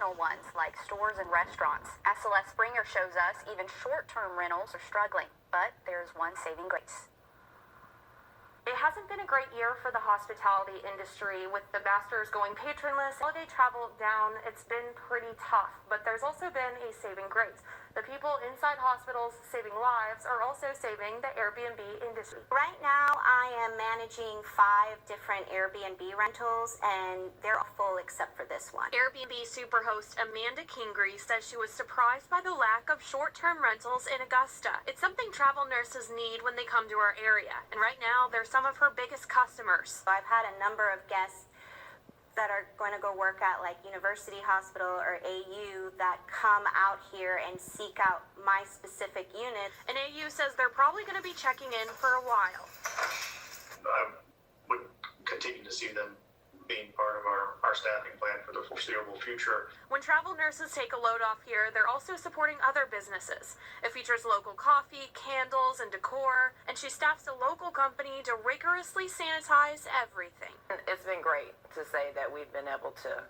traditional ones like stores and restaurants. As Celeste Springer shows us, even short-term rentals are struggling, but there's one saving grace. It hasn't been a great year for the hospitality industry, with the Masters going patronless, holiday travel down. It's been pretty tough, but there's also been a saving grace. The people inside hospitals saving lives are also saving the Airbnb industry. Right now, I am managing 5 different Airbnb rentals, and they're all full except for this one. Airbnb superhost Amanda Kingery says she was surprised by the lack of short-term rentals in Augusta. It's something travel nurses need when they come to our area, and right now they're some of her biggest customers. I've had a number of guests that are going to go work at like University Hospital or AU that come out here and seek out my specific unit. And AU says they're probably going to be checking in for a while. I would continue to see them being part of our staffing plan for the foreseeable future. When travel nurses take a load off here, they're also supporting other businesses. It features local coffee, candles, and decor, and she staffs a local company to rigorously sanitize everything. It's been great to say that we've been able to,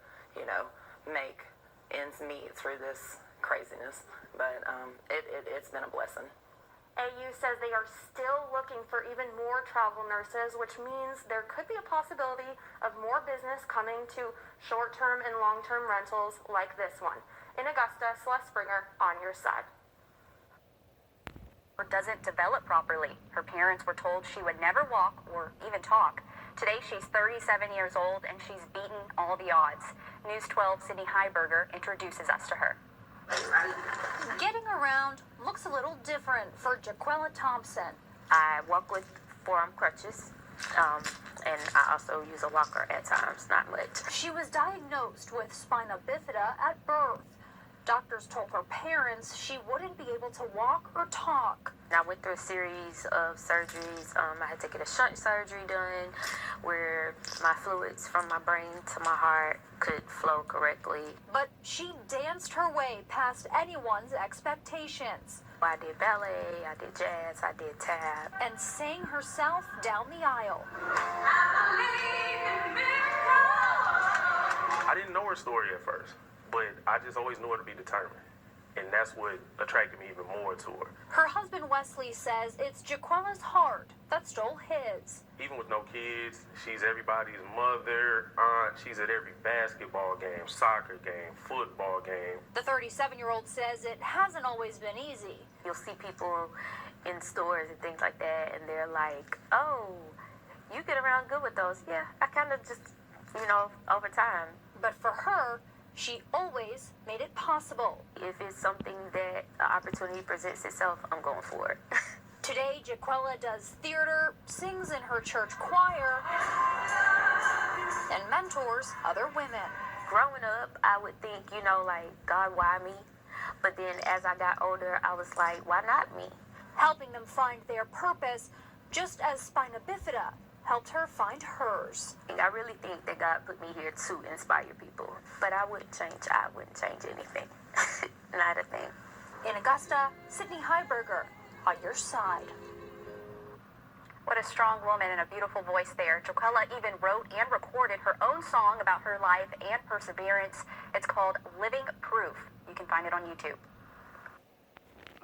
make ends meet through this craziness, but it's been a blessing. AU says they are still looking for even more travel nurses, which means there could be a possibility of more business coming to short-term and long-term rentals like this one. In Augusta, Celeste Springer, on your side. Or doesn't develop properly. Her parents were told she would never walk or even talk. Today she's 37 years old and she's beaten all the odds. News 12's Sydney Heiberger introduces us to her. Getting around looks a little different for Jaquella Thompson. I walk with forearm crutches, and I also use a walker at times, not much. She was diagnosed with spina bifida at birth. Doctors told her parents she wouldn't be able to walk or talk. I went through a series of surgeries. I had to get a shunt surgery done where my fluids from my brain to my heart could flow correctly. But she danced her way past anyone's expectations. I did ballet, I did jazz, I did tap. And sang herself down the aisle. I didn't know her story at first, but I just always knew her to be determined. And that's what attracted me even more to her. Her husband Wesley says it's Jaquella's heart that stole his. Even with no kids, she's everybody's mother, aunt. She's at every basketball game, soccer game, football game. The 37-year-old says it hasn't always been easy. You'll see people in stores and things like that, and they're like, oh, you get around good with those. Yeah, I kind of just, over time. But for her, she always made it possible. If it's something that an opportunity presents itself, I'm going for it. Today, Jaquella does theater, sings in her church choir, and mentors other women. Growing up, I would think, God, why me? But then as I got older, I was like, why not me? Helping them find their purpose, just as spina bifida helped her find hers. I really think that God put me here to inspire people. But I wouldn't change anything. Not a thing. In Augusta, Sydney Heiberger, on your side. What a strong woman and a beautiful voice there. Jaquella even wrote and recorded her own song about her life and perseverance. It's called Living Proof. You can find it on YouTube.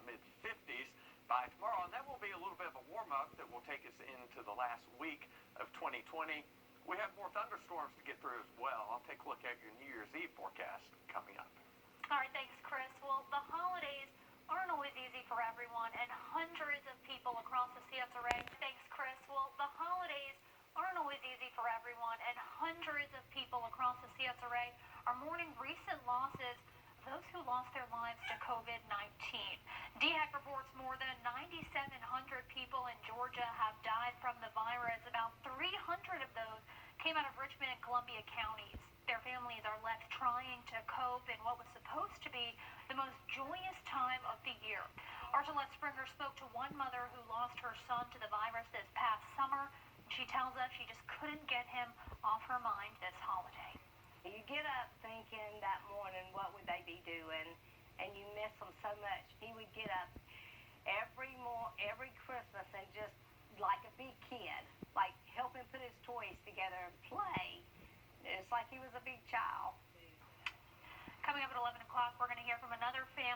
Mid-50s by tomorrow, and that will be a little bit of a warm-up that will take us into the last week of 2020. We have more thunderstorms to get through as well. I'll take a look at your New Year's Eve forecast coming up. All right, thanks, Chris. Well, the holidays aren't always easy for everyone, and hundreds of people across the Seattle area. Thanks, Chris. Well, the holidays aren't always easy for everyone, and hundreds of people across the Seattle area are mourning recent losses. Those who lost their lives to COVID-19. DHEC reports more than 9,700 people in Georgia have died from the virus. About 300 of those came out of Richmond and Columbia counties. Their families are left trying to cope in what was supposed to be the most joyous time of the year. Our Celeste Springer spoke to one mother who lost her son to the virus this past summer. She tells us she just couldn't get him off her mind this holiday. You get up thinking that morning, what would they be doing? And you miss them so much. He would get up every Christmas and just like a big kid, like help him put his toys together and play. It's like he was a big child. Coming up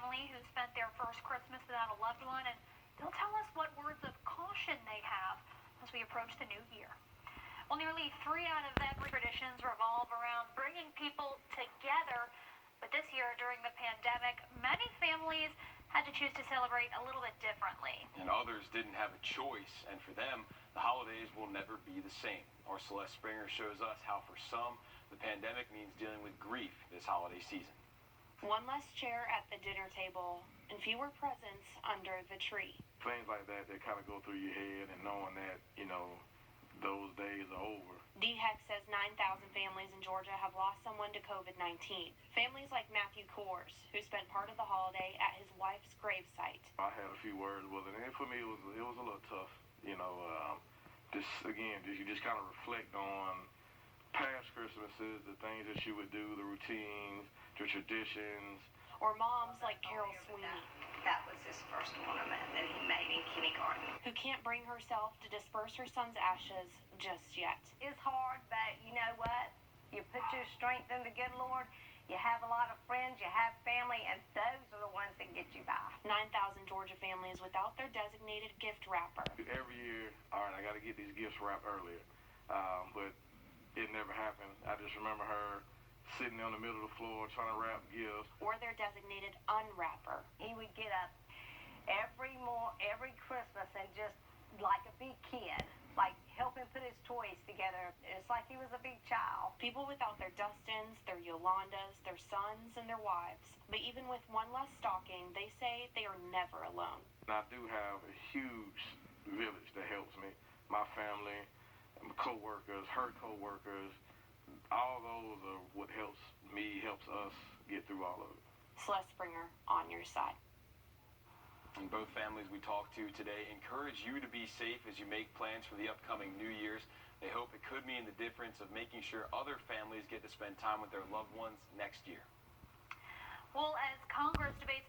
family who spent their first Christmas without a loved one, and they'll tell us what words of caution they have as we approach the new year. Well, nearly 3 out of every traditions revolve around bringing people together. But this year, during the pandemic, many families had to choose to celebrate a little bit differently. And others didn't have a choice, and for them, the holidays will never be the same. Our Celeste Springer shows us how for some, the pandemic means dealing with grief this holiday season. One less chair at the dinner table and fewer presents under the tree. Things like that kind of go through your head, and knowing that, those days are over. DHEC says 9,000 families in Georgia have lost someone to COVID-19. Families like Matthew Kors, who spent part of the holiday at his wife's gravesite. I had a few words with it, and for me, it was a little tough. You just kind of reflect on past Christmases, the things that you would do, the routines, the traditions. Or moms like Carol Sweeney. That was his first ornament that he made in kindergarten. Who can't bring herself to disperse her son's ashes just yet. It's hard, but you know what? You put your strength in the good Lord. You have a lot of friends, you have family, and those are the ones that get you by. 9,000 Georgia families without their designated gift wrapper. Every year, all right, I got to get these gifts wrapped earlier. But it never happened. I just remember her sitting on the middle of the floor trying to wrap gifts. Or their designated unwrapper. He would get up every Christmas and just like a big kid, like help him put his toys together. It's like he was a big child. People without their Dustins, their Yolandas, their sons, and their wives. But even with one less stocking, they say they are never alone. And I do have a huge village that helps me. My family, my co-workers, her co-workers, all those are what helps us get through all of it. Celeste Springer, on your side. And both families we talked to today encourage you to be safe as you make plans for the upcoming New Year's. They hope it could mean the difference of making sure other families get to spend time with their loved ones next year. Well, as Congress debates